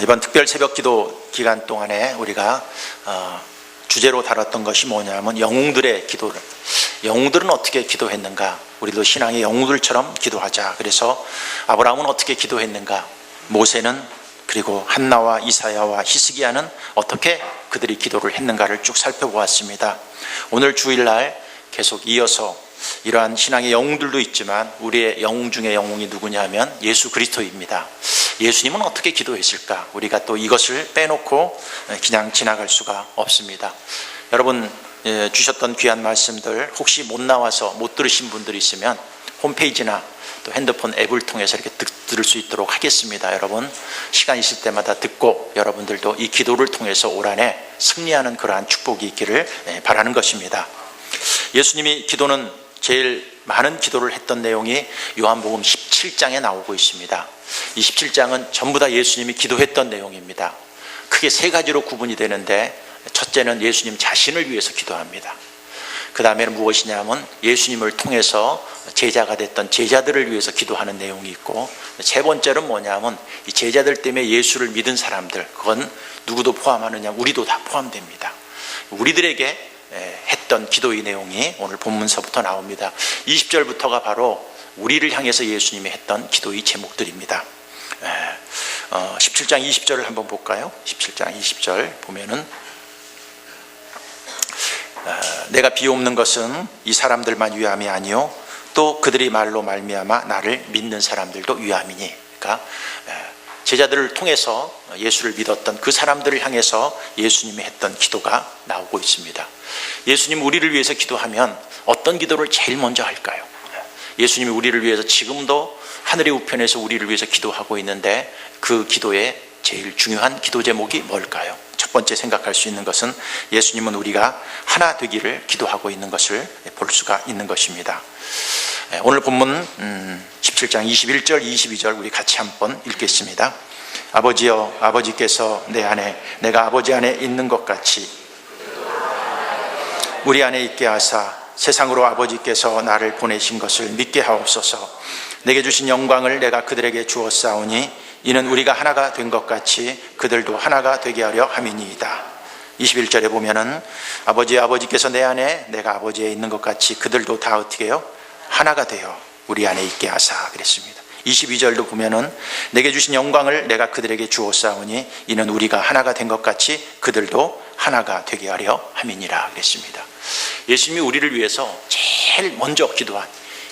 이번 특별 새벽 기도 기간 동안에 우리가 주제로 다뤘던 것이 뭐냐면 영웅들의 기도를, 영웅들은 어떻게 기도했는가, 우리도 신앙의 영웅들처럼 기도하자. 그래서 아브라함은 어떻게 기도했는가, 모세는, 그리고 한나와 이사야와 히스기야는 어떻게 그들이 기도를 했는가를 쭉 살펴보았습니다. 오늘 주일날 계속 이어서 이러한 신앙의 영웅들도 있지만 우리의 영웅 중에 영웅이 누구냐 하면 예수 그리스도입니다. 예수님은 어떻게 기도했을까? 우리가 또 이것을 빼놓고 그냥 지나갈 수가 없습니다. 여러분 주셨던 귀한 말씀들 혹시 못 나와서 못 들으신 분들이 있으면 홈페이지나 또 핸드폰 앱을 통해서 이렇게 들을 수 있도록 하겠습니다. 여러분 시간 있을 때마다 듣고 여러분들도 이 기도를 통해서 올 한해 승리하는 그러한 축복이 있기를 바라는 것입니다. 예수님이 기도는 제일 많은 기도를 했던 내용이 요한복음 17장에 나오고 있습니다. 이 17장은 전부 다 예수님이 기도했던 내용입니다. 크게 세 가지로 구분이 되는데, 첫째는 예수님 자신을 위해서 기도합니다. 그 다음에는 무엇이냐면 예수님을 통해서 제자가 됐던 제자들을 위해서 기도하는 내용이 있고, 세 번째는 뭐냐면 이 제자들 때문에 예수를 믿은 사람들, 그건 누구도 포함하느냐, 우리도 다 포함됩니다. 우리들에게 했던 기도의 내용이 오늘 본문서부터 나옵니다. 20절부터가 바로 우리를 향해서 예수님이 했던 기도의 제목들입니다. 17장 20절을 한번 볼까요? 17장 20절 보면은 내가 비옵는 것은 이 사람들만 위함이 아니요 또 그들이 말로 말미암아 나를 믿는 사람들도 위함이니. 그러니까 제자들을 통해서 예수를 믿었던 그 사람들을 향해서 예수님이 했던 기도가 나오고 있습니다. 예수님 우리를 위해서 기도하면 어떤 기도를 제일 먼저 할까요? 예수님이 우리를 위해서 지금도 하늘의 우편에서 우리를 위해서 기도하고 있는데 그 기도의 제일 중요한 기도 제목이 뭘까요? 첫 번째 생각할 수 있는 것은 예수님은 우리가 하나 되기를 기도하고 있는 것을 볼 수가 있는 것입니다. 오늘 본문 17장 21절 22절 우리 같이 한번 읽겠습니다. 아버지여, 아버지께서 내 안에 내가 아버지 안에 있는 것 같이 우리 안에 있게 하사 세상으로 아버지께서 나를 보내신 것을 믿게 하옵소서. 내게 주신 영광을 내가 그들에게 주었사오니 이는 우리가 하나가 된 것 같이 그들도 하나가 되게 하려 함이니이다. 21절에 보면은 아버지께서 내 안에 내가 아버지에 있는 것 같이 그들도 다 어떻게 해요? 하나가 되어 우리 안에 있게 하사 그랬습니다. 22절도 보면은 내게 주신 영광을 내가 그들에게 주었사오니 이는 우리가 하나가 된 것 같이 그들도 하나가 되게 하려 함이니라 그랬습니다. 예수님이 우리를 위해서 제일 먼저 기도한,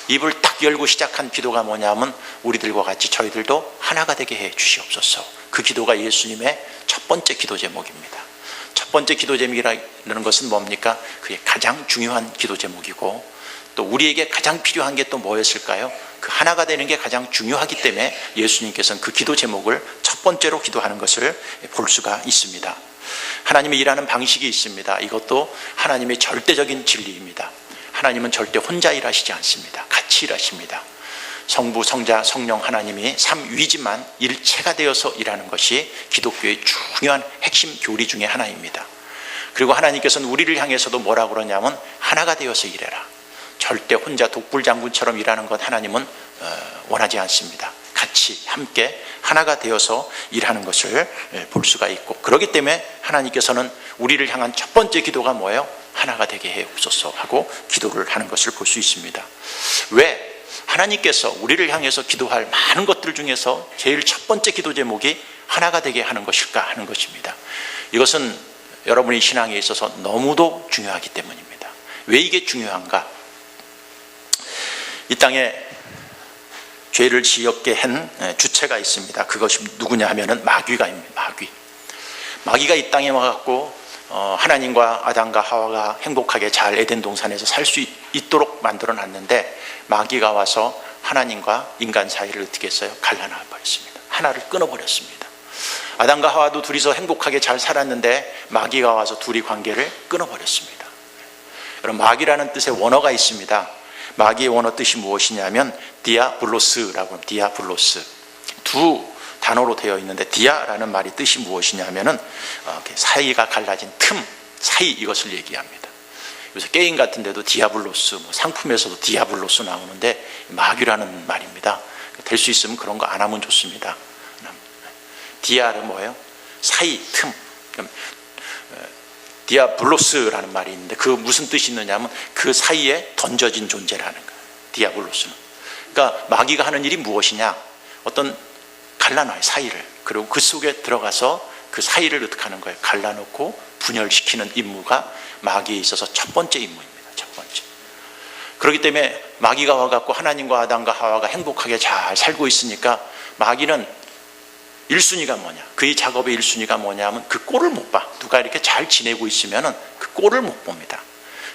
입을 딱 열고 시작한 기도가 뭐냐면 우리들과 같이 저희들도 하나가 되게 해 주시옵소서. 그 기도가 예수님의 첫 번째 기도 제목입니다. 첫 번째 기도 제목이라는 것은 뭡니까? 그게 가장 중요한 기도 제목이고 또 우리에게 가장 필요한 게 또 뭐였을까요? 그 하나가 되는 게 가장 중요하기 때문에 예수님께서는 그 기도 제목을 첫 번째로 기도하는 것을 볼 수가 있습니다. 하나님이 일하는 방식이 있습니다. 이것도 하나님의 절대적인 진리입니다. 하나님은 절대 혼자 일하시지 않습니다. 같이 일하십니다. 성부, 성자, 성령 하나님이 삼위지만 일체가 되어서 일하는 것이 기독교의 중요한 핵심 교리 중에 하나입니다. 그리고 하나님께서는 우리를 향해서도 뭐라고 그러냐면 하나가 되어서 일해라. 절대 혼자 독불장군처럼 일하는 것 하나님은 원하지 않습니다. 같이 함께 하나가 되어서 일하는 것을 볼 수가 있고, 그렇기 때문에 하나님께서는 우리를 향한 첫 번째 기도가 뭐예요? 하나가 되게 해 옵소서 하고 기도를 하는 것을 볼 수 있습니다. 왜? 하나님께서 우리를 향해서 기도할 많은 것들 중에서 제일 첫 번째 기도 제목이 하나가 되게 하는 것일까 하는 것입니다. 이것은 여러분의 신앙에 있어서 너무도 중요하기 때문입니다. 왜 이게 중요한가? 이 땅에 죄를 지었게 한 주체가 있습니다. 그것이 누구냐 하면은 마귀가입니다. 마귀가 이 땅에 와갖고 하나님과 아담과 하와가 행복하게 잘 에덴 동산에서 살 수 있도록 만들어 놨는데 마귀가 와서 하나님과 인간 사이를 어떻게 했어요? 갈라놔 버렸습니다. 하나를 끊어버렸습니다. 아담과 하와도 둘이서 행복하게 잘 살았는데 마귀가 와서 둘이 관계를 끊어버렸습니다. 여러분, 마귀라는 뜻의 원어가 있습니다. 마귀의 원어 뜻이 무엇이냐면 디아블로스라고 합니다. 디아블로스. 두 단어로 되어 있는데 디아라는 말이 뜻이 무엇이냐면은 사이가 갈라진 틈, 사이, 이것을 얘기합니다. 요새 게임 같은 데도 디아블로스, 상품에서도 디아블로스 나오는데 마귀라는 말입니다. 될 수 있으면 그런 거 안 하면 좋습니다. 디아는 뭐예요? 사이, 틈. 디아블로스라는 말이 있는데 그 무슨 뜻이 있느냐면 그 사이에 던져진 존재라는 거예요. 디아블로스는. 그러니까 마귀가 하는 일이 무엇이냐? 어떤 갈라놔요, 사이를. 그리고 그 속에 들어가서 그 사이를 어떻게 하는 거예요? 갈라놓고 분열시키는 임무가 마귀에 있어서 첫 번째 임무입니다. 첫 번째. 그렇기 때문에 마귀가 와갖고 하나님과 아담과 하와가 행복하게 잘 살고 있으니까 마귀는 1순위가 뭐냐? 그의 작업의 1순위가 뭐냐면 그 꼴을 못 봐. 누가 이렇게 잘 지내고 있으면 그 꼴을 못 봅니다.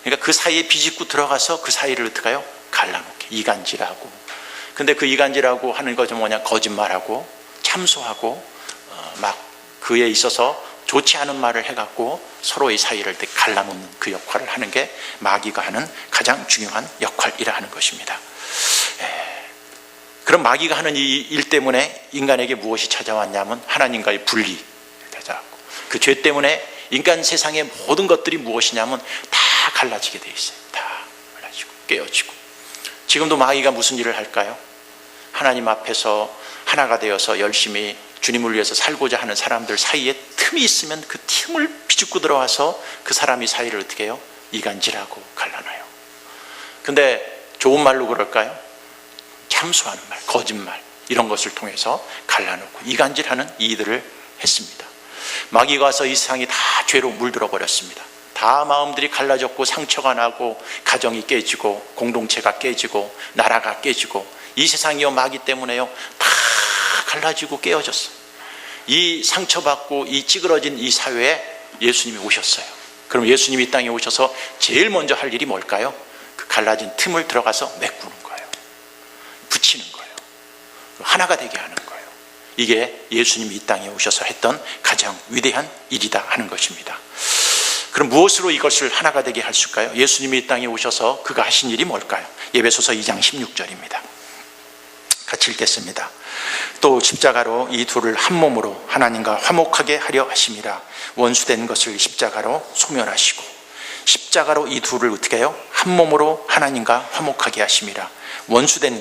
그러니까 그 사이에 비집고 들어가서 그 사이를 어떻게 해요? 갈라놓게. 이간질하고. 근데 그 이간질하고 하는 것이 뭐냐? 거짓말하고 참소하고 막 그에 있어서 좋지 않은 말을 해갖고 서로의 사이를 갈라놓는 그 역할을 하는 게 마귀가 하는 가장 중요한 역할이라 하는 것입니다. 그럼 마귀가 하는 이 일 때문에 인간에게 무엇이 찾아왔냐면 하나님과의 분리 찾아왔고, 그 죄 때문에 인간 세상의 모든 것들이 무엇이냐면 다 갈라지게 돼 있어요. 다 갈라지고 깨어지고. 지금도 마귀가 무슨 일을 할까요? 하나님 앞에서 하나가 되어서 열심히 주님을 위해서 살고자 하는 사람들 사이에 틈이 있으면 그 틈을 비집고 들어와서 그 사람이 사이를 어떻게 해요? 이간질하고 갈라놔요. 근데 좋은 말로 그럴까요? 참소하는 말, 거짓말 이런 것을 통해서 갈라놓고 이간질하는 일들을 했습니다. 마귀가 와서 이 세상이 다 죄로 물들어 버렸습니다. 다 마음들이 갈라졌고 상처가 나고 가정이 깨지고 공동체가 깨지고 나라가 깨지고 이 세상이요 마귀 때문에요 다 갈라지고 깨어졌어요. 이 상처받고 이 찌그러진 이 사회에 예수님이 오셨어요. 그럼 예수님이 이 땅에 오셔서 제일 먼저 할 일이 뭘까요? 그 갈라진 틈을 들어가서 메꾸는 거예요. 붙이는 거예요. 하나가 되게 하는 거예요. 이게 예수님이 이 땅에 오셔서 했던 가장 위대한 일이다 하는 것입니다. 그럼 무엇으로 이것을 하나가 되게 할 수 있을까요? 예수님이 이 땅에 오셔서 그가 하신 일이 뭘까요? 에베소서 2장 16절입니다. 같이 읽겠습니다. 또 십자가로 이 둘을 한 몸으로 하나님과 화목하게 하려 하심이라. 원수된 것을 십자가로 소멸하시고. 십자가로 이 둘을 어떻게 해요? 한 몸으로 하나님과 화목하게 하심이라. 원수된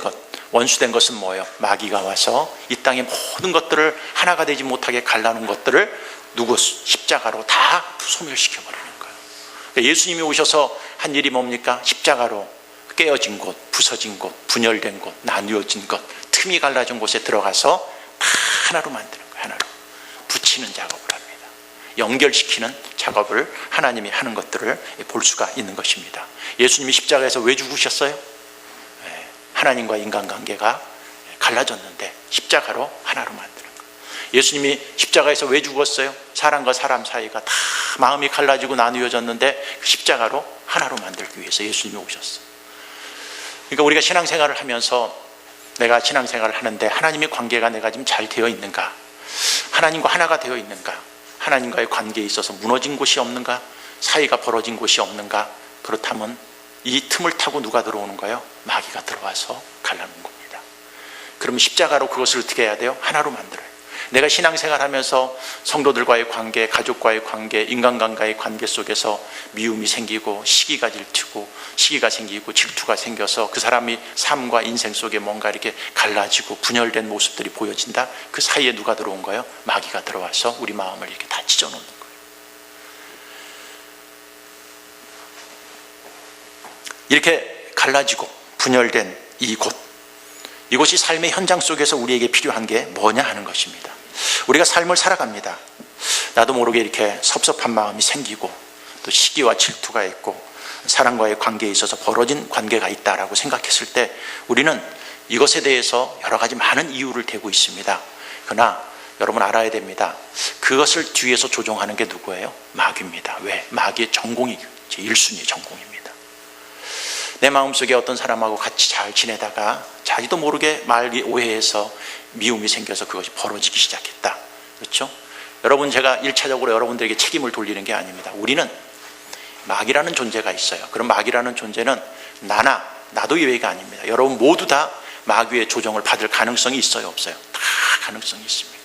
것은 뭐예요? 마귀가 와서 이 땅의 모든 것들을 하나가 되지 못하게 갈라놓은 것들을 누구 십자가로 다 소멸시켜 버리는 거예요. 그러니까 예수님이 오셔서 한 일이 뭡니까? 십자가로 깨어진 곳, 부서진 곳, 분열된 곳, 나뉘어진 곳, 틈이 갈라진 곳에 들어가서 다 하나로 만드는 거예요. 하나로 붙이는 작업을 합니다. 연결시키는 작업을 하나님이 하는 것들을 볼 수가 있는 것입니다. 예수님이 십자가에서 왜 죽으셨어요? 하나님과 인간관계가 갈라졌는데 십자가로 하나로 만드는 거예요. 예수님이 십자가에서 왜 죽었어요? 사람과 사람 사이가 다 마음이 갈라지고 나누어졌는데 그 십자가로 하나로 만들기 위해서 예수님이 오셨어요. 그러니까 우리가 신앙생활을 하면서 내가 신앙생활을 하는데 하나님의 관계가 내가 지금 잘 되어 있는가? 하나님과 하나가 되어 있는가? 하나님과의 관계에 있어서 무너진 곳이 없는가? 사이가 벌어진 곳이 없는가? 그렇다면 이 틈을 타고 누가 들어오는 거예요? 마귀가 들어와서 갈라놓은 겁니다. 그러면 십자가로 그것을 어떻게 해야 돼요? 하나로 만들어요. 내가 신앙생활 하면서 성도들과의 관계, 가족과의 관계, 인간관계의 관계 속에서 미움이 생기고 시기가 생기고 질투가 생겨서 그 사람이 삶과 인생 속에 뭔가 이렇게 갈라지고 분열된 모습들이 보여진다. 그 사이에 누가 들어온 거예요? 마귀가 들어와서 우리 마음을 이렇게 다 찢어놓는 거예요. 이렇게 갈라지고 분열된 이곳이 삶의 현장 속에서 우리에게 필요한 게 뭐냐 하는 것입니다. 우리가 삶을 살아갑니다. 나도 모르게 이렇게 섭섭한 마음이 생기고 또 시기와 질투가 있고 사람과의 관계에 있어서 벌어진 관계가 있다라고 생각했을 때 우리는 이것에 대해서 여러 가지 많은 이유를 대고 있습니다. 그러나 여러분 알아야 됩니다. 그것을 뒤에서 조종하는 게 누구예요? 마귀입니다. 왜? 마귀의 전공이 제 1순위의 전공입니다. 내 마음속에 어떤 사람하고 같이 잘 지내다가 자기도 모르게 말이 오해해서 미움이 생겨서 그것이 벌어지기 시작했다. 그렇죠? 여러분, 제가 1차적으로 여러분들에게 책임을 돌리는 게 아닙니다. 우리는 마귀라는 존재가 있어요. 그럼 마귀라는 존재는 나도 예외가 아닙니다. 여러분 모두 다 마귀의 조종을 받을 가능성이 있어요, 없어요? 다 가능성이 있습니다.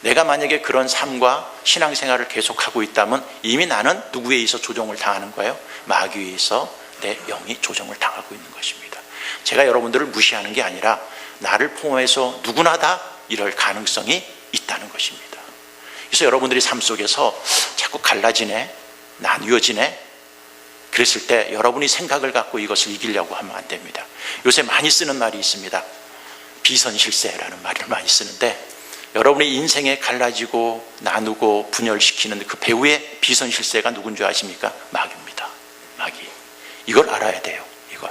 내가 만약에 그런 삶과 신앙생활을 계속하고 있다면 이미 나는 누구에 의해서 조종을 당하는 거예요? 마귀에 의해서 내 영이 조정을 당하고 있는 것입니다. 제가 여러분들을 무시하는 게 아니라 나를 포함해서 누구나 다 이럴 가능성이 있다는 것입니다. 그래서 여러분들이 삶 속에서 자꾸 갈라지네, 나뉘어지네, 그랬을 때 여러분이 생각을 갖고 이것을 이기려고 하면 안 됩니다. 요새 많이 쓰는 말이 있습니다. 비선실세라는 말을 많이 쓰는데, 여러분의 인생에 갈라지고 나누고 분열시키는 그 배후의 비선실세가 누군 줄 아십니까? 마귀입니다. 마귀. 이걸 알아야 돼요. 이거.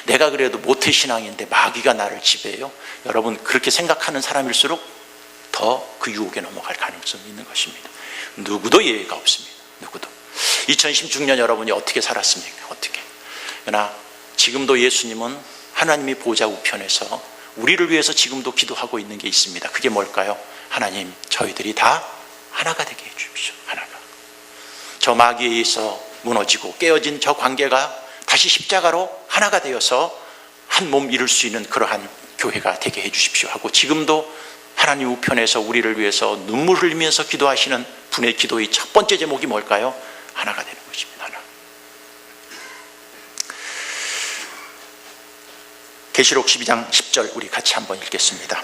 내가 그래도 모태신앙인데 마귀가 나를 지배해요? 여러분, 그렇게 생각하는 사람일수록 더 그 유혹에 넘어갈 가능성이 있는 것입니다. 누구도 예외가 없습니다. 누구도. 2016년 여러분이 어떻게 살았습니까? 어떻게? 그러나 지금도 예수님은 하나님이 보좌 우편에서 우리를 위해서 지금도 기도하고 있는 게 있습니다. 그게 뭘까요? 하나님, 저희들이 다 하나가 되게 해주십시오. 하나가. 저 마귀에 의해서 무너지고 깨어진 저 관계가 다시 십자가로 하나가 되어서 한 몸 이룰 수 있는 그러한 교회가 되게 해주십시오 하고, 지금도 하나님 우편에서 우리를 위해서 눈물 흘리면서 기도하시는 분의 기도의 첫 번째 제목이 뭘까요? 하나가 되는 것입니다. 하나. 계시록 12장 10절 우리 같이 한번 읽겠습니다.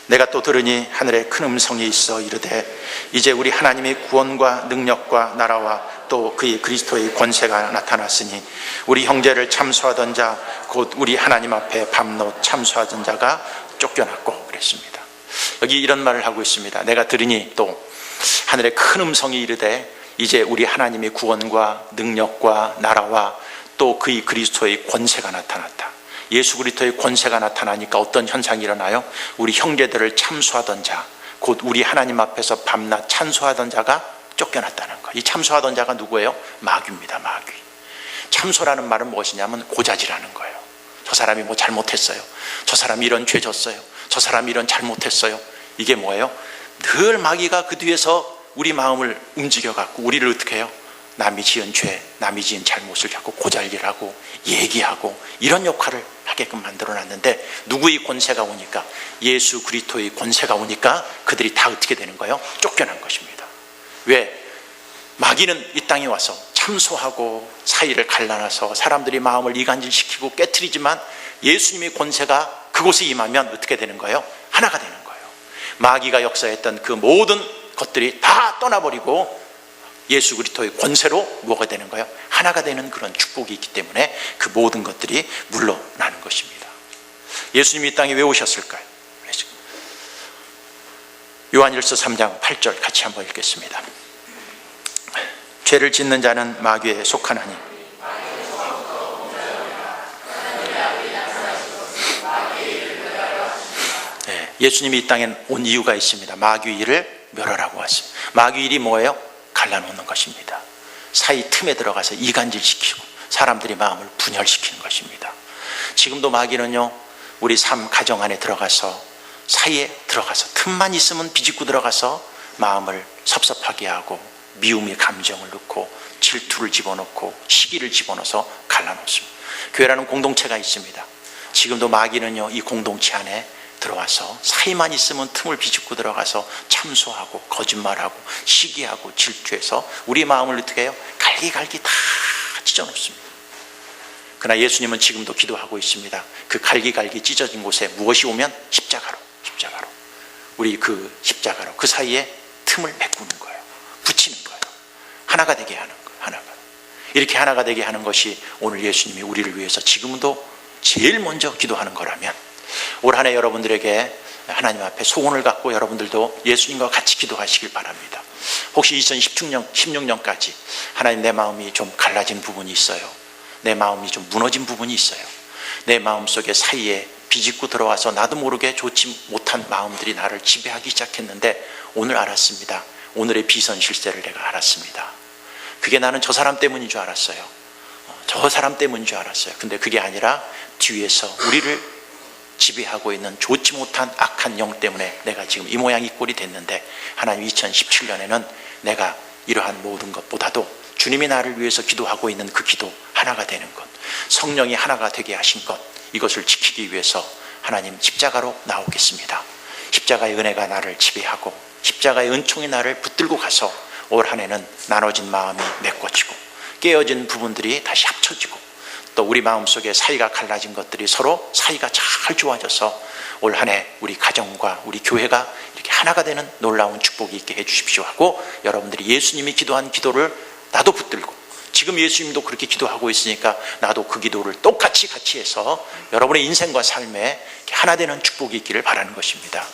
내가 또 들으니 하늘에 큰 음성이 있어 이르되 이제 우리 하나님의 구원과 능력과 나라와 또 그의 그리스도의 권세가 나타났으니 우리 형제를 참소하던 자 곧 우리 하나님 앞에 밤낮 참소하던 자가 쫓겨났고 그랬습니다. 여기 이런 말을 하고 있습니다. 내가 들으니 또 하늘에 큰 음성이 이르되 이제 우리 하나님의 구원과 능력과 나라와 또 그의 그리스도의 권세가 나타났다. 예수 그리스도의 권세가 나타나니까 어떤 현상이 일어나요? 우리 형제들을 참소하던 자, 곧 우리 하나님 앞에서 밤낮 찬소하던 자가 쫓겨났다는 거. 이 참소하던 자가 누구예요? 마귀입니다. 마귀. 참소라는 말은 무엇이냐면 고자질하는 거예요. 저 사람이 뭐 잘못했어요. 저 사람이 이런 죄 졌어요. 저 사람이 이런 잘못했어요. 이게 뭐예요? 늘 마귀가 그 뒤에서 우리 마음을 움직여갖고 우리를 어떻게 해요? 남이 지은 죄, 남이 지은 잘못을 자꾸 고잘질하고 얘기하고 이런 역할을 하게끔 만들어놨는데, 누구의 권세가 오니까? 예수 그리스도의 권세가 오니까 그들이 다 어떻게 되는 거예요? 쫓겨난 것입니다. 왜? 마귀는 이 땅에 와서 참소하고 사이를 갈라놔서 사람들이 마음을 이간질시키고 깨트리지만, 예수님의 권세가 그곳에 임하면 어떻게 되는 거예요? 하나가 되는 거예요. 마귀가 역사했던 그 모든 것들이 다 떠나버리고 예수 그리스도의 권세로 뭐가 되는 거예요? 하나가 되는 그런 축복이 있기 때문에 그 모든 것들이 물러나는 것입니다. 예수님이 이 땅에 왜 오셨을까요? 요한일서 3장 8절 같이 한번 읽겠습니다. 죄를 짓는 자는 마귀에 속하나니 네, 예수님이 이 땅에 온 이유가 있습니다. 마귀의 일을 멸하라고 왔습니다. 마귀의 일이 뭐예요? 갈라놓는 것입니다. 사이 틈에 들어가서 이간질시키고 사람들이 마음을 분열시키는 것입니다. 지금도 마귀는요, 우리 삶 가정 안에 들어가서 사이에 들어가서 틈만 있으면 비집고 들어가서 마음을 섭섭하게 하고 미움의 감정을 넣고 질투를 집어넣고 시기를 집어넣어서 갈라놓습니다. 교회라는 공동체가 있습니다. 지금도 마귀는요, 이 공동체 안에 들어와서 사이만 있으면 틈을 비집고 들어가서 참소하고 거짓말하고 시기하고 질투해서 우리 마음을 어떻게 해요? 갈기갈기 다 찢어놓습니다. 그러나 예수님은 지금도 기도하고 있습니다. 그 갈기갈기 찢어진 곳에 무엇이 오면? 십자가로 우리 그 십자가로 그 사이에 틈을 메꾸는 거예요. 붙이는 거예요. 하나가 되게 하는 거예요. 하나가. 이렇게 하나가 되게 하는 것이 오늘 예수님이 우리를 위해서 지금도 제일 먼저 기도하는 거라면, 올 한 해 여러분들에게 하나님 앞에 소원을 갖고 여러분들도 예수님과 같이 기도하시길 바랍니다. 혹시 2016년까지 하나님, 내 마음이 좀 갈라진 부분이 있어요. 내 마음이 좀 무너진 부분이 있어요. 내 마음속에 사이에 비집고 들어와서 나도 모르게 좋지 못한 마음들이 나를 지배하기 시작했는데 오늘 알았습니다. 오늘의 비선실세를 내가 알았습니다. 그게 나는 저 사람 때문인 줄 알았어요. 저 사람 때문인 줄 알았어요. 근데 그게 아니라 뒤에서 우리를 지배하고 있는 좋지 못한 악한 영 때문에 내가 지금 이 모양 이 꼴이 됐는데, 하나님 2017년에는 내가 이러한 모든 것보다도 주님이 나를 위해서 기도하고 있는 그 기도 하나가 되는 것, 성령이 하나가 되게 하신 것, 이것을 지키기 위해서 하나님 십자가로 나오겠습니다. 십자가의 은혜가 나를 지배하고 십자가의 은총이 나를 붙들고 가서 올 한 해는 나눠진 마음이 메꿔지고 깨어진 부분들이 다시 합쳐지고 또 우리 마음속에 사이가 갈라진 것들이 서로 사이가 잘 좋아져서 올 한 해 우리 가정과 우리 교회가 이렇게 하나가 되는 놀라운 축복이 있게 해주십시오 하고, 여러분들이 예수님이 기도한 기도를 나도 붙들고, 지금 예수님도 그렇게 기도하고 있으니까 나도 그 기도를 똑같이 같이 해서 여러분의 인생과 삶에 하나 되는 축복이 있기를 바라는 것입니다.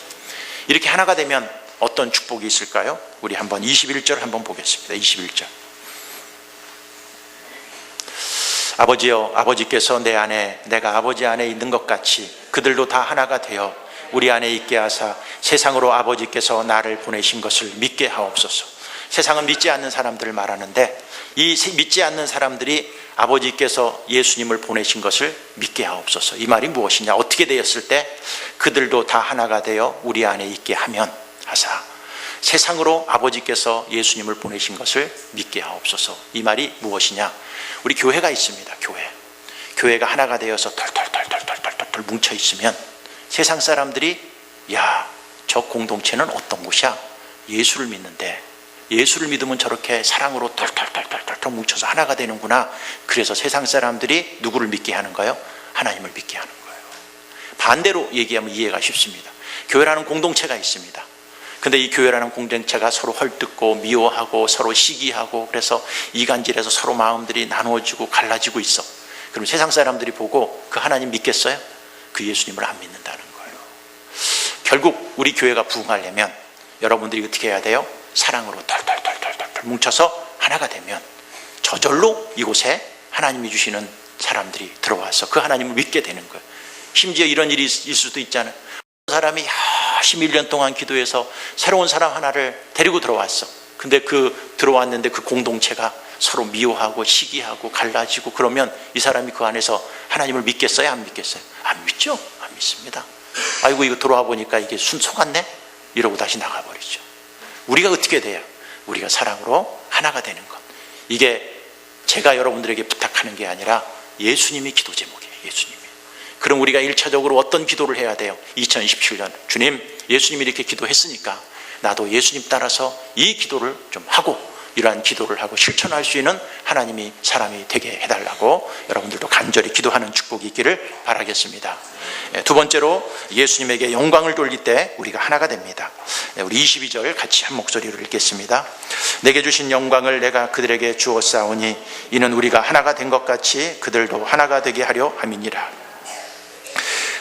이렇게 하나가 되면 어떤 축복이 있을까요? 우리 한번 21절 한번 보겠습니다. 21절. 아버지여, 아버지께서 내 안에 내가 아버지 안에 있는 것 같이 그들도 다 하나가 되어 우리 안에 있게 하사 세상으로 아버지께서 나를 보내신 것을 믿게 하옵소서. 세상은 믿지 않는 사람들을 말하는데, 이 믿지 않는 사람들이 아버지께서 예수님을 보내신 것을 믿게 하옵소서. 이 말이 무엇이냐? 어떻게 되었을 때 그들도 다 하나가 되어 우리 안에 있게 하면 하사 세상으로 아버지께서 예수님을 보내신 것을 믿게 하옵소서. 이 말이 무엇이냐? 우리 교회가 있습니다. 교회가 하나가 되어서 털털털털털털 뭉쳐 있으면 세상 사람들이, 야, 저 공동체는 어떤 곳이야? 예수를 믿는데 예수를 믿으면 저렇게 사랑으로 털털털털털 뭉쳐서 하나가 되는구나. 그래서 세상 사람들이 누구를 믿게 하는가요? 하나님을 믿게 하는 거예요. 반대로 얘기하면 이해가 쉽습니다. 교회라는 공동체가 있습니다. 근데 이 교회라는 공동체가 서로 헐뜯고 미워하고 서로 시기하고, 그래서 이간질해서 서로 마음들이 나누어지고 갈라지고 있어. 그럼 세상 사람들이 보고 그 하나님 믿겠어요? 그 예수님을 안 믿는다는 거예요. 결국 우리 교회가 부흥하려면 여러분들이 어떻게 해야 돼요? 사랑으로 털털털털털 뭉쳐서 하나가 되면 저절로 이곳에 하나님이 주시는 사람들이 들어와서 그 하나님을 믿게 되는 거예요. 심지어 이런 일이 있을 수도 있잖아요. 사람이 열심히 1년 동안 기도해서 새로운 사람 하나를 데리고 들어왔어. 근데 들어왔는데 그 공동체가 서로 미워하고 시기하고 갈라지고, 그러면 이 사람이 그 안에서 하나님을 믿겠어요? 안 믿겠어요? 안 믿죠? 안 믿습니다. 아이고, 이거 들어와 보니까 이게 속았네? 이러고 다시 나가버리죠. 우리가 어떻게 돼요? 우리가 사랑으로 하나가 되는 것. 이게 제가 여러분들에게 부탁하는 게 아니라 예수님이 기도 제목이에요. 예수님이. 그럼 우리가 1차적으로 어떤 기도를 해야 돼요? 2027년 주님, 예수님이 이렇게 기도했으니까 나도 예수님 따라서 이 기도를 좀 하고, 이러한 기도를 하고 실천할 수 있는 하나님이 사람이 되게 해달라고 여러분들도 간절히 기도하는 축복이 있기를 바라겠습니다. 두 번째로, 예수님에게 영광을 돌릴 때 우리가 하나가 됩니다. 우리 22절 같이 한 목소리로 읽겠습니다. 내게 주신 영광을 내가 그들에게 주었사오니 이는 우리가 하나가 된 것 같이 그들도 하나가 되게 하려 함이니라.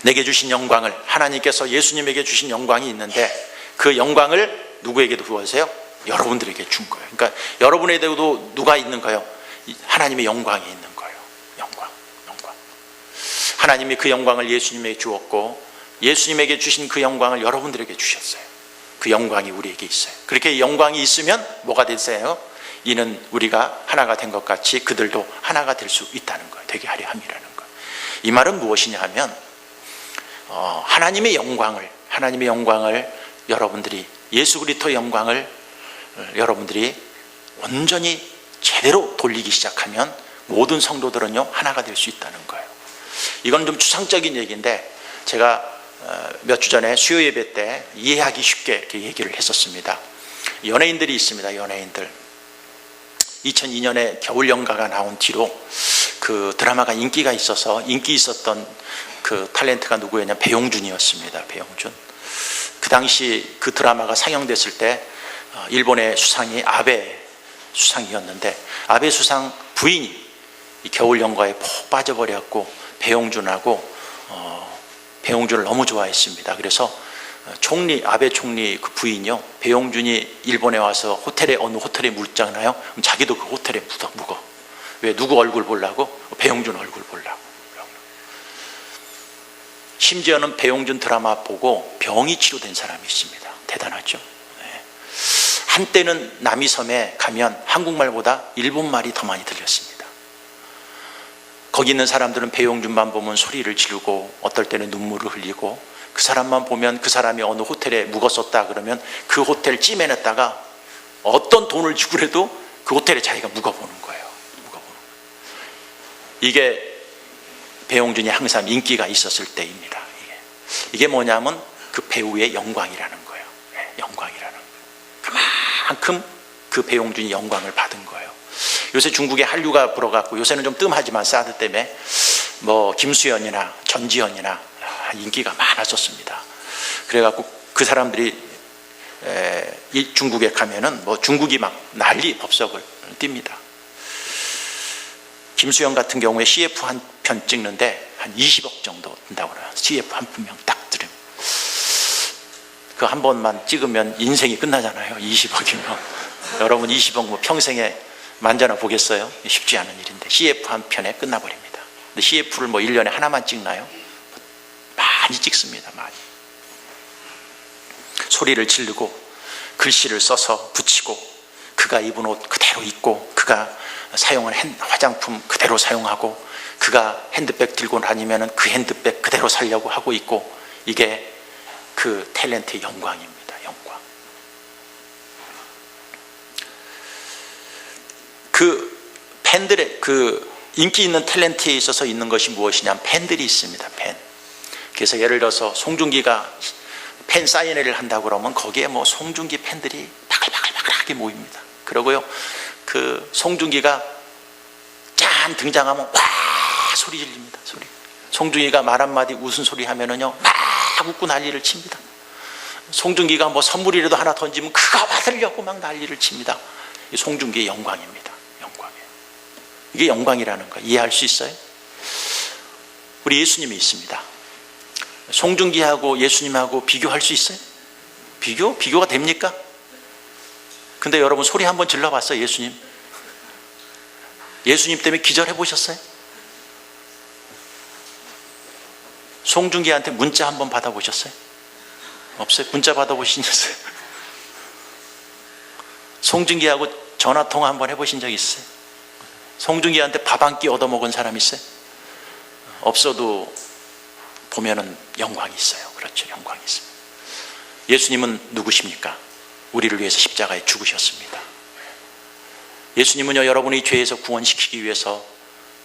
내게 주신 영광을, 하나님께서 예수님에게 주신 영광이 있는데 그 영광을 누구에게도 주었어요? 여러분들에게 준 거예요. 그러니까 여러분에게도 누가 있는 거예요? 하나님의 영광이 있는 거예요. 영광. 하나님이 그 영광을 예수님에게 주었고, 예수님에게 주신 그 영광을 여러분들에게 주셨어요. 그 영광이 우리에게 있어요. 그렇게 영광이 있으면 뭐가 됐어요? 이는 우리가 하나가 된 것 같이 그들도 하나가 될 수 있다는 거예요. 되게 하려 함이라는 거예요. 이 말은 무엇이냐 하면, 하나님의 영광을 여러분들이, 예수 그리스도의 영광을 여러분들이 온전히 제대로 돌리기 시작하면 모든 성도들은요 하나가 될 수 있다는 거예요. 이건 좀 추상적인 얘기인데, 제가 몇 주 전에 수요 예배 때 이해하기 쉽게 이렇게 얘기를 했었습니다. 연예인들이 있습니다. 연예인들. 2002년에 겨울연가가 나온 뒤로 그 드라마가 인기가 있어서, 인기 있었던 그 탤런트가 누구였냐? 배용준이었습니다. 배용준. 그 당시 그 드라마가 상영됐을 때 일본의 수상이 아베 수상이었는데, 아베 수상 부인이 이 겨울연가에 푹 빠져버렸고 배용준하고 배용준을 너무 좋아했습니다. 그래서 아베 총리 그 부인이요, 배용준이 일본에 와서 어느 호텔에 묵잖아요. 그럼 자기도 그 호텔에 묵어. 왜? 누구 얼굴 보려고? 배용준 얼굴 보려고. 심지어는 배용준 드라마 보고 병이 치료된 사람이 있습니다. 대단하죠. 네. 한때는 남이섬에 가면 한국말보다 일본말이 더 많이 들렸습니다. 거기 있는 사람들은 배용준만 보면 소리를 지르고 어떨 때는 눈물을 흘리고, 그 사람만 보면 그 사람이 어느 호텔에 묵었었다 그러면 그 호텔 찜해냈다가 어떤 돈을 지고라도 그 호텔에 자기가 묵어보는 거예요. 이게 배용준이 항상 인기가 있었을 때입니다. 이게 뭐냐면 그 배우의 영광이라는 거예요. 영광이라는 거예요. 그만큼 그 배용준이 영광을 받은 거예요. 요새 중국에 한류가 불어갖고, 요새는 좀 뜸하지만 사드 때문에 뭐 김수현이나 전지현이나 인기가 많았었습니다. 그래갖고 그 사람들이 이 중국에 가면은 뭐 중국이 막 난리 법석을 띱니다. 김수영 같은 경우에 CF 한 편 찍는데 한 20억 정도 든다고 그래요. CF 한 편 딱 들으면 그 한 번만 찍으면 인생이 끝나잖아요. 20억이면 여러분 20억 뭐 평생에 만져나 보겠어요? 쉽지 않은 일인데 CF 한 편에 끝나버립니다. 근데 CF를 뭐 1년에 하나만 찍나요? 많이 찍습니다. 많이. 소리를 지르고 글씨를 써서 붙이고 그가 입은 옷 그대로 입고 그가 사용한 화장품 그대로 사용하고 그가 핸드백 들고 다니면 그 핸드백 그대로 살려고 하고 있고, 이게 그 탤런트의 영광입니다. 영광. 그 팬들의 그 인기 있는 탤런트에 있어서 있는 것이 무엇이냐면 팬들이 있습니다. 팬. 그래서 예를 들어서 송중기가 팬 사인회를 한다고 그러면 거기에 뭐 송중기 팬들이 바글바글바글하게 모입니다. 그러고요, 그 송중기가 짠 등장하면 와 소리 질립니다. 소리. 송중기가 말 한마디 웃은 소리 하면은요 막 웃고 난리를 칩니다. 송중기가 뭐 선물이라도 하나 던지면 그가 받으려고 막 난리를 칩니다. 이 송중기의 영광입니다. 영광이에요. 이게 영광이라는 거 이해할 수 있어요? 우리 예수님이 있습니다. 송중기하고 예수님하고 비교할 수 있어요? 비교가 됩니까? 근데 여러분 소리 한번 질러봤어요? 예수님 때문에 기절해 보셨어요? 송중기한테 문자 한번 받아보셨어요? 없어요? 문자 받아보시셨어요? 송중기하고 전화통화 한번 해보신 적 있어요? 송중기한테 밥 한 끼 얻어먹은 사람 있어요? 없어도 보면은 영광이 있어요. 그렇죠. 영광이 있습니다. 예수님은 누구십니까? 우리를 위해서 십자가에 죽으셨습니다. 예수님은요, 여러분이 죄에서 구원시키기 위해서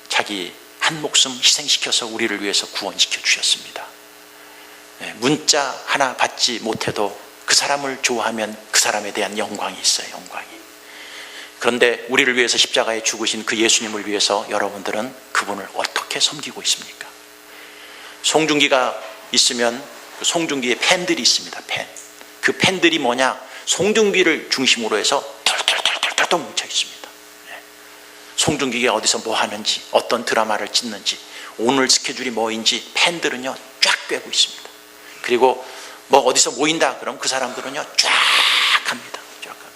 자기 한 목숨 희생시켜서 우리를 위해서 구원시켜 주셨습니다. 문자 하나 받지 못해도 그 사람을 좋아하면 그 사람에 대한 영광이 있어요. 영광이. 그런데 우리를 위해서 십자가에 죽으신 그 예수님을 위해서 여러분들은 그분을 어떻게 섬기고 있습니까? 송중기가 있으면 그 송중기의 팬들이 있습니다. 팬. 그 팬들이 뭐냐? 송중기를 중심으로 해서 털털 뭉쳐 있습니다. 송중기가 어디서 뭐 하는지, 어떤 드라마를 찍는지, 오늘 스케줄이 뭐인지 팬들은요 쫙 꿰고 있습니다. 그리고 뭐 어디서 모인다 그럼 그 사람들은요 쫙 합니다. 쫙 합니다.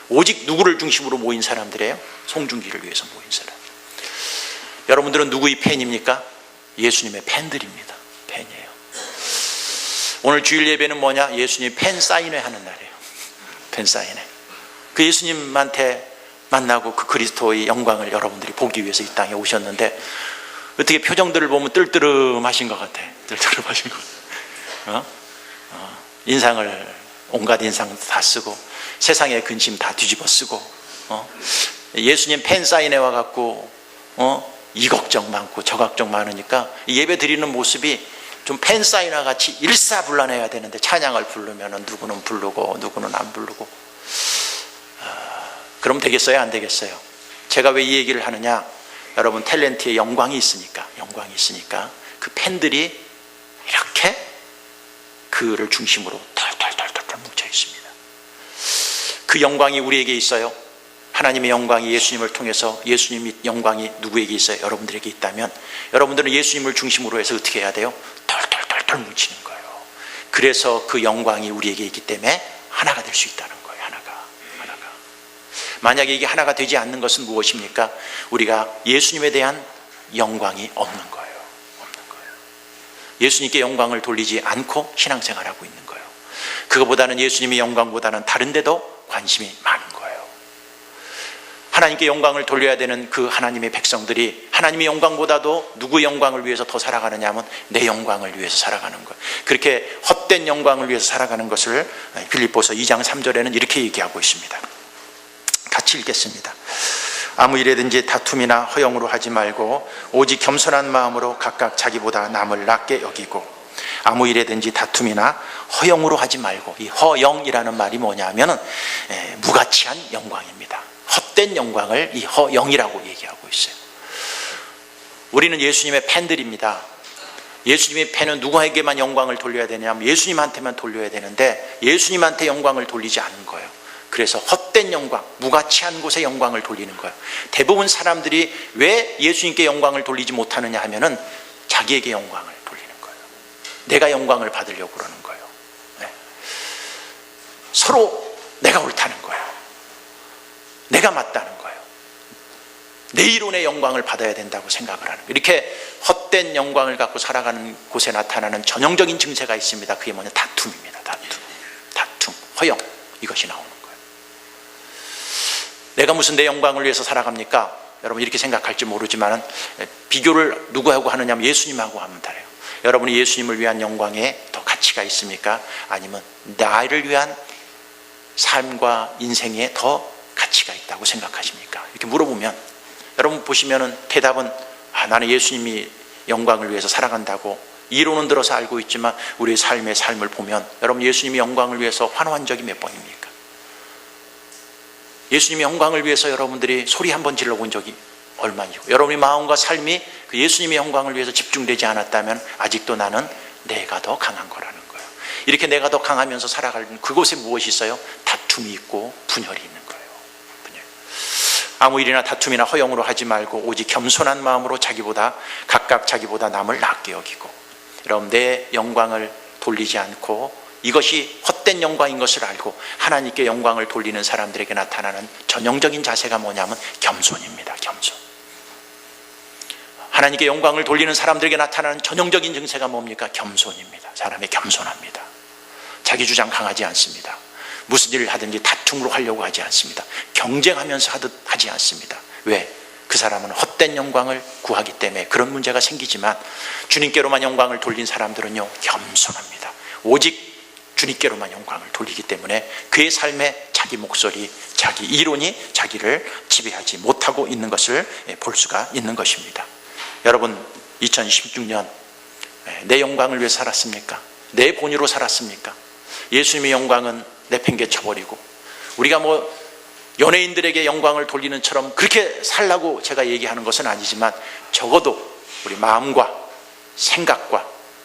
오직 누구를 중심으로 모인 사람들이에요? 송중기를 위해서 모인 사람. 여러분들은 누구의 팬입니까? 예수님의 팬들입니다. 팬이에요. 오늘 주일 예배는 뭐냐? 예수님 팬 사인회 하는 날이에요. 팬 사인회. 그 예수님한테 만나고 그 그리스도의 영광을 여러분들이 보기 위해서 이 땅에 오셨는데 어떻게 표정들을 보면 뜰뜨름하신 것 같아. 뜰뜨름하신 것 같아. 인상을 온갖 인상 다 쓰고 세상의 근심 다 뒤집어 쓰고 예수님 팬 사인회 와갖고 이 걱정 많고 저 걱정 많으니까 예배 드리는 모습이 좀 팬 사인회 같이 일사불란해야 되는데 찬양을 부르면 누구는 부르고 누구는 안 부르고 그럼 되겠어요? 안 되겠어요? 제가 왜 이 얘기를 하느냐? 여러분 탤런트의 영광이 있으니까 그 팬들이 이렇게 그를 중심으로 털털 뭉쳐 있습니다. 그 영광이 우리에게 있어요. 하나님의 영광이 예수님을 통해서 예수님의 영광이 누구에게 있어요? 여러분들에게 있다면 여러분들은 예수님을 중심으로 해서 어떻게 해야 돼요? 털털 뭉치는 거예요. 그래서 그 영광이 우리에게 있기 때문에 하나가 될 수 있다는 거예요. 하나가. 만약에 이게 하나가 되지 않는 것은 무엇입니까? 우리가 예수님에 대한 영광이 없는 거예요. 예수님께 영광을 돌리지 않고 신앙생활하고 있는 거예요. 그거보다는 예수님의 영광보다는 다른 데도 관심이 많은 거예요. 하나님께 영광을 돌려야 되는 그 하나님의 백성들이 하나님의 영광보다도 누구의 영광을 위해서 더 살아가느냐 하면 내 영광을 위해서 살아가는 거예요. 그렇게 헛된 영광을 위해서 살아가는 것을 빌립보서 2장 3절에는 이렇게 얘기하고 있습니다. 같이 읽겠습니다. 아무 일에든지 다툼이나 허영으로 하지 말고 오직 겸손한 마음으로 각각 자기보다 남을 낮게 여기고, 아무 일에든지 다툼이나 허영으로 하지 말고, 이 허영이라는 말이 뭐냐면 무가치한 영광입니다. 헛된 영광을 이 허영이라고 얘기하고 있어요. 우리는 예수님의 팬들입니다. 예수님의 패는 누구에게만 영광을 돌려야 되냐면 예수님한테만 돌려야 되는데 예수님한테 영광을 돌리지 않은 거예요. 그래서 헛된 영광, 무가치한 곳에 영광을 돌리는 거예요. 대부분 사람들이 왜 예수님께 영광을 돌리지 못하느냐 하면은 자기에게 영광을 돌리는 거예요. 내가 영광을 받으려고 그러는 거예요. 네. 서로 내가 옳다는 거예요. 내가 맞다는 거예요. 내 이론의 영광을 받아야 된다고 생각을 하는 거예요. 이렇게 헛된 영광을 갖고 살아가는 곳에 나타나는 전형적인 증세가 있습니다. 그게 뭐냐? 다툼입니다. 다툼, 허영, 이것이 나오는 거예요. 내가 무슨 내 영광을 위해서 살아갑니까? 여러분 이렇게 생각할지 모르지만 비교를 누구하고 하느냐면 예수님하고 하면 돼요. 여러분이 예수님을 위한 영광에 더 가치가 있습니까? 아니면 나를 위한 삶과 인생에 더 가치가 있다고 생각하십니까? 이렇게 물어보면 여러분 보시면은 대답은 나는 예수님이 영광을 위해서 살아간다고 이론은 들어서 알고 있지만 우리의 삶을 보면 여러분 예수님이 영광을 위해서 환호한 적이 몇 번입니까? 예수님의 영광을 위해서 여러분들이 소리 한번 질러본 적이 얼마이고 여러분의 마음과 삶이 그 예수님의 영광을 위해서 집중되지 않았다면 아직도 나는 내가 더 강한 거라는 거예요. 이렇게 내가 더 강하면서 살아가는 그곳에 무엇이 있어요? 다툼이 있고 분열이 있는 거예요. 분열. 아무 일이나 다툼이나 허영으로 하지 말고 오직 겸손한 마음으로 각각 자기보다 남을 낮게 여기고 여러분 내 영광을 돌리지 않고 이것이 헛된 영광인 것을 알고 하나님께 영광을 돌리는 사람들에게 나타나는 전형적인 자세가 뭐냐면 겸손입니다. 겸손. 하나님께 영광을 돌리는 사람들에게 나타나는 전형적인 증세가 뭡니까? 겸손입니다. 사람이 겸손합니다. 자기 주장 강하지 않습니다. 무슨 일을 하든지 다툼으로 하려고 하지 않습니다. 경쟁하면서 하지 않습니다. 왜? 그 사람은 헛된 영광을 구하기 때문에 그런 문제가 생기지만 주님께로만 영광을 돌린 사람들은요 겸손합니다. 오직 주님께로만 영광을 돌리기 때문에 그의 삶에 자기 목소리, 자기 이론이 자기를 지배하지 못하고 있는 것을 볼 수가 있는 것입니다. 여러분 2016년 내 영광을 위해 살았습니까? 내 본의로 살았습니까? 예수님의 영광은 내팽개쳐버리고 우리가 연예인들에게 영광을 돌리는 처럼 그렇게 살라고 제가 얘기하는 것은 아니지만 적어도 우리 마음과 생각과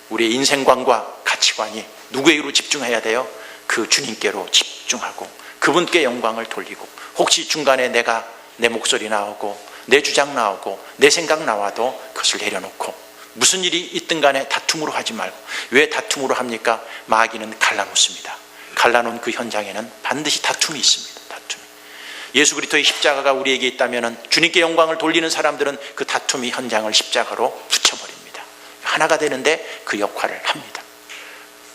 우리의 인생관과 가치관이 누구에게로 집중해야 돼요? 그 주님께로 집중하고 그분께 영광을 돌리고 혹시 중간에 내 목소리 나오고 내 주장 나오고 내 생각 나와도 그것을 내려놓고 무슨 일이 있든 간에 다툼으로 하지 말고 왜 다툼으로 합니까? 마귀는 갈라놓습니다. 갈라놓은 그 현장에는 반드시 다툼이 있습니다. 다툼이. 예수 그리스도의 십자가가 우리에게 있다면 주님께 영광을 돌리는 사람들은 그 다툼의 현장을 십자가로 붙여버립니다. 하나가 되는데 그 역할을 합니다.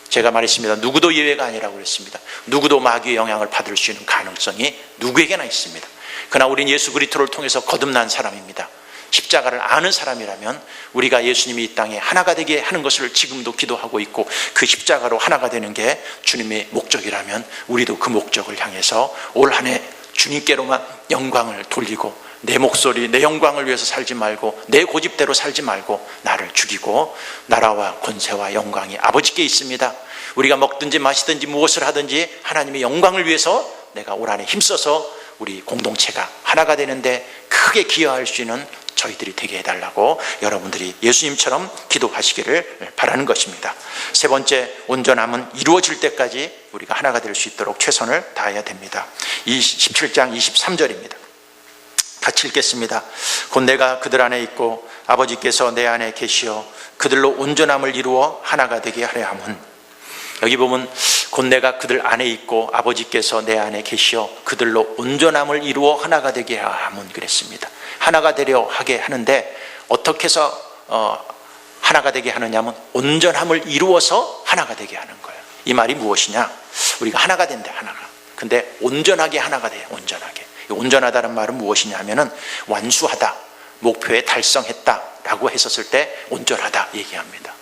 제가 말했습니다. 누구도 예외가 아니라고 그랬습니다. 누구도 마귀의 영향을 받을 수 있는 가능성이 누구에게나 있습니다. 그러나 우리는 예수 그리스도를 통해서 거듭난 사람입니다. 십자가를 아는 사람이라면 우리가 예수님이 이 땅에 하나가 되게 하는 것을 지금도 기도하고 있고 그 십자가로 하나가 되는 게 주님의 목적이라면 우리도 그 목적을 향해서 올 한 해 주님께로만 영광을 돌리고 내 목소리, 내 영광을 위해서 살지 말고 내 고집대로 살지 말고 나를 죽이고 나라와 권세와 영광이 아버지께 있습니다. 우리가 먹든지 마시든지 무엇을 하든지 하나님의 영광을 위해서 내가 올 한 해 힘써서 우리 공동체가 하나가 되는데 크게 기여할 수 있는 저희들이 되게 해달라고 여러분들이 예수님처럼 기도하시기를 바라는 것입니다. 세 번째, 온전함은 이루어질 때까지 우리가 하나가 될 수 있도록 최선을 다해야 됩니다. 17장 23절입니다. 같이 읽겠습니다. 곧 내가 그들 안에 있고 아버지께서 내 안에 계시어 그들로 온전함을 이루어 하나가 되게 하려 함은. 여기 보면 곧 내가 그들 안에 있고 아버지께서 내 안에 계시어 그들로 온전함을 이루어 하나가 되게 함은 그랬습니다. 하나가 되려 하게 하는데 어떻게 해서 하나가 되게 하느냐면 온전함을 이루어서 하나가 되게 하는 거예요. 이 말이 무엇이냐? 우리가 하나가 된다. 하나가. 근데 온전하게 하나가 돼요. 온전하게. 온전하다는 말은 무엇이냐 하면은 완수하다, 목표에 달성했다라고 했었을 때 온전하다 얘기합니다.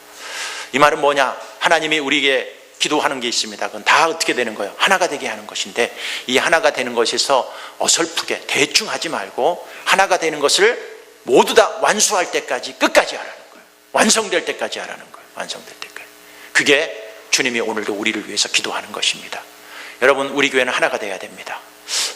이 말은 뭐냐? 하나님이 우리에게 기도하는 게 있습니다. 그건 다 어떻게 되는 거예요? 하나가 되게 하는 것인데 이 하나가 되는 것에서 어설프게 대충 하지 말고 하나가 되는 것을 모두 다 완수할 때까지 끝까지 하라는 거예요. 완성될 때까지 하라는 거예요. 완성될 때까지. 그게 주님이 오늘도 우리를 위해서 기도하는 것입니다. 여러분, 우리 교회는 하나가 돼야 됩니다.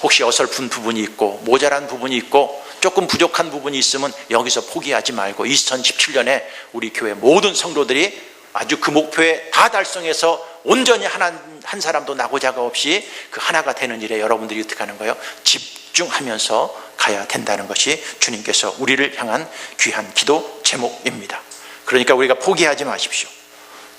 혹시 어설픈 부분이 있고 모자란 부분이 있고 조금 부족한 부분이 있으면 여기서 포기하지 말고 2017년에 우리 교회 모든 성도들이 아주 그 목표에 다 달성해서 온전히 한 사람도 나고자가 없이 그 하나가 되는 일에 여러분들이 어떻게 하는 거예요? 집중하면서 가야 된다는 것이 주님께서 우리를 향한 귀한 기도 제목입니다. 그러니까 우리가 포기하지 마십시오.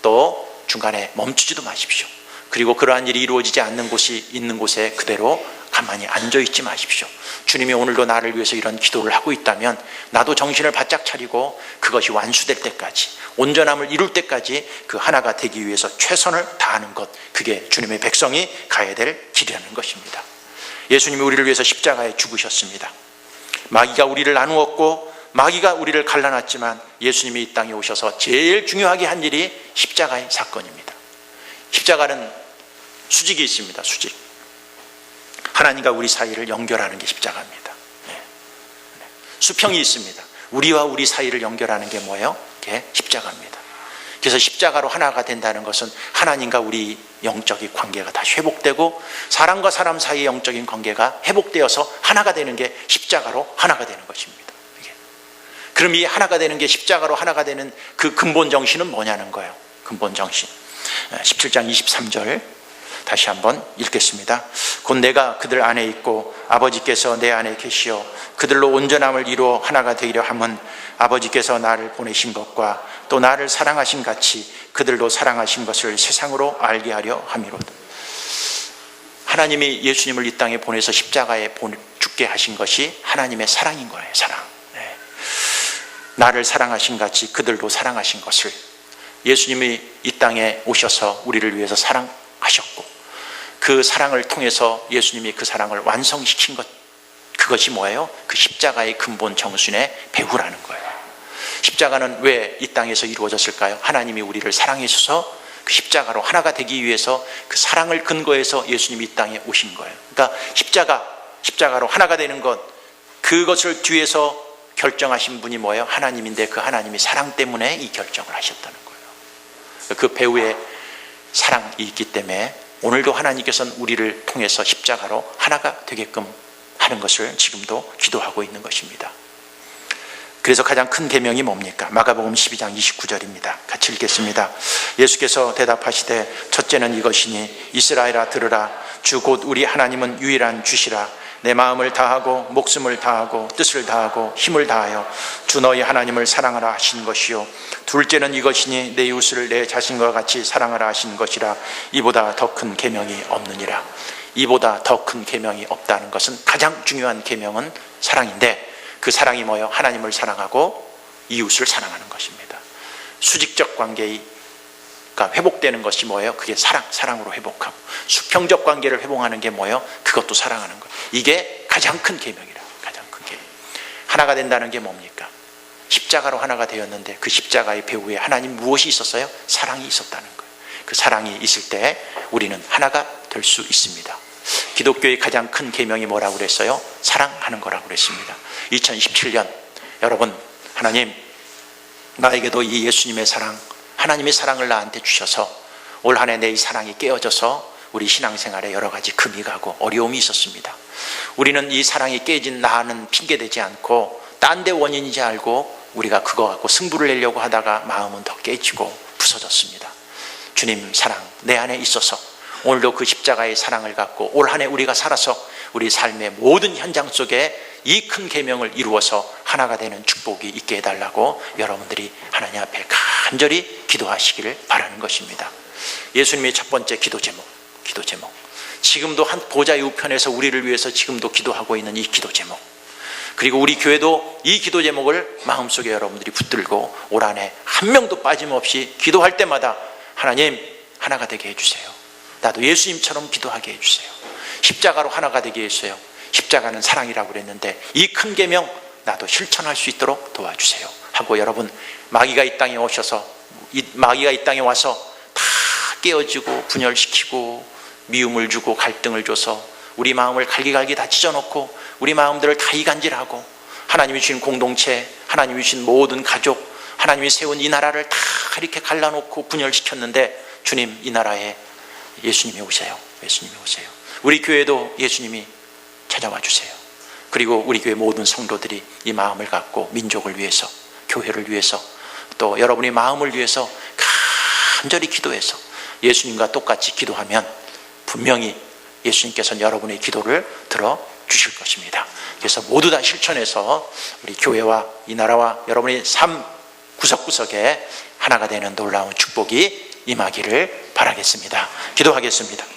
또 중간에 멈추지도 마십시오. 그리고 그러한 일이 이루어지지 않는 곳이 있는 곳에 그대로 가만히 앉아있지 마십시오. 주님이 오늘도 나를 위해서 이런 기도를 하고 있다면 나도 정신을 바짝 차리고 그것이 완수될 때까지, 온전함을 이룰 때까지 그 하나가 되기 위해서 최선을 다하는 것, 그게 주님의 백성이 가야 될 길이라는 것입니다. 예수님이 우리를 위해서 십자가에 죽으셨습니다. 마귀가 우리를 나누었고 마귀가 우리를 갈라놨지만 예수님이 이 땅에 오셔서 제일 중요하게 한 일이 십자가의 사건입니다. 십자가는 수직이 있습니다. 수직. 하나님과 우리 사이를 연결하는 게 십자가입니다. 수평이 있습니다. 우리와 우리 사이를 연결하는 게 뭐예요? 그게 십자가입니다. 그래서 십자가로 하나가 된다는 것은 하나님과 우리 영적인 관계가 다시 회복되고 사람과 사람 사이의 영적인 관계가 회복되어서 하나가 되는 게 십자가로 하나가 되는 것입니다. 그럼 이 하나가 되는 게 십자가로 하나가 되는 그 근본 정신은 뭐냐는 거예요. 근본 정신. 17장 23절 다시 한번 읽겠습니다. 곧 내가 그들 안에 있고 아버지께서 내 안에 계시어 그들로 온전함을 이루어 하나가 되리려 함은 아버지께서 나를 보내신 것과 또 나를 사랑하신 같이 그들도 사랑하신 것을 세상으로 알게 하려 함이로다. 하나님이 예수님을 이 땅에 보내서 십자가에 죽게 하신 것이 하나님의 사랑인 거예요. 사랑. 나를 사랑하신 같이 그들도 사랑하신 것을, 예수님이 이 땅에 오셔서 우리를 위해서 사랑하셨고 그 사랑을 통해서 예수님이 그 사랑을 완성시킨 것, 그것이 뭐예요? 그 십자가의 근본 정신의 배후라는 거예요. 십자가는 왜 이 땅에서 이루어졌을까요? 하나님이 우리를 사랑해 주셔서 그 십자가로 하나가 되기 위해서 그 사랑을 근거해서 예수님이 이 땅에 오신 거예요. 그러니까 십자가로 하나가 되는 것, 그것을 뒤에서 결정하신 분이 뭐예요? 하나님인데 그 하나님이 사랑 때문에 이 결정을 하셨다는 거예요. 그 배후에 사랑이 있기 때문에 오늘도 하나님께서는 우리를 통해서 십자가로 하나가 되게끔 하는 것을 지금도 기도하고 있는 것입니다. 그래서 가장 큰 계명이 뭡니까? 마가복음 12장 29절입니다. 같이 읽겠습니다. 예수께서 대답하시되 첫째는 이것이니 이스라엘아 들으라. 주 곧 우리 하나님은 유일한 주시라. 내 마음을 다하고 목숨을 다하고 뜻을 다하고 힘을 다하여 주 너희 하나님을 사랑하라 하신 것이요. 둘째는 이것이니 내 이웃을 내 자신과 같이 사랑하라 하신 것이라. 이보다 더 큰 계명이 없느니라. 이보다 더 큰 계명이 없다는 것은 가장 중요한 계명은 사랑인데, 그 사랑이 뭐예요? 하나님을 사랑하고 이웃을 사랑하는 것입니다. 수직적 관계가 회복되는 것이 뭐예요? 그게 사랑으로 회복하고, 수평적 관계를 회복하는 게 뭐예요? 그것도 사랑하는 거예요. 이게 가장 큰 계명이라. 가장 큰 계명. 하나가 된다는 게 뭡니까? 십자가로 하나가 되었는데 그 십자가의 배후에 하나님 무엇이 있었어요? 사랑이 있었다는 거예요. 그 사랑이 있을 때 우리는 하나가 될 수 있습니다. 기독교의 가장 큰 계명이 뭐라고 그랬어요? 사랑하는 거라고 그랬습니다. 2017년 여러분, 하나님 나에게도 이 예수님의 사랑, 하나님의 사랑을 나한테 주셔서 올 한 해 내 이 사랑이 깨어져서 우리 신앙생활에 여러 가지 금이 가고 어려움이 있었습니다. 우리는 이 사랑이 깨진 나는 핑계대지 않고 딴 데 원인인지 알고 우리가 그거 갖고 승부를 내려고 하다가 마음은 더 깨지고 부서졌습니다. 주님 사랑 내 안에 있어서 오늘도 그 십자가의 사랑을 갖고 올 한 해 우리가 살아서 우리 삶의 모든 현장 속에 이 큰 계명을 이루어서 하나가 되는 축복이 있게 해달라고 여러분들이 하나님 앞에 간절히 기도하시기를 바라는 것입니다. 예수님의 첫 번째 기도 제목. 지금도 한 보좌의 우편에서 우리를 위해서 지금도 기도하고 있는 이 기도 제목. 그리고 우리 교회도 이 기도 제목을 마음속에 여러분들이 붙들고 올 한 해 한 명도 빠짐없이 기도할 때마다 하나님 하나가 되게 해주세요. 나도 예수님처럼 기도하게 해주세요. 십자가로 하나가 되게 해주세요. 십자가는 사랑이라고 그랬는데 이 큰 계명 나도 실천할 수 있도록 도와주세요 하고, 여러분 마귀가 이 땅에 오셔서 마귀가 이 땅에 와서 다 깨어지고 분열시키고 미움을 주고 갈등을 줘서 우리 마음을 갈기갈기 다 찢어놓고 우리 마음들을 다 이간질하고 하나님이 주신 공동체, 하나님이 주신 모든 가족, 하나님이 세운 이 나라를 다 이렇게 갈라놓고 분열시켰는데, 주님 이 나라에 예수님이 오세요. 예수님이 오세요. 우리 교회도 예수님이 찾아와 주세요. 그리고 우리 교회 모든 성도들이 이 마음을 갖고 민족을 위해서, 교회를 위해서, 또 여러분의 마음을 위해서 간절히 기도해서 예수님과 똑같이 기도하면 분명히 예수님께서는 여러분의 기도를 들어주실 것입니다. 그래서 모두 다 실천해서 우리 교회와 이 나라와 여러분의 삶 구석구석에 하나가 되는 놀라운 축복이 임하기를 바라겠습니다. 기도하겠습니다.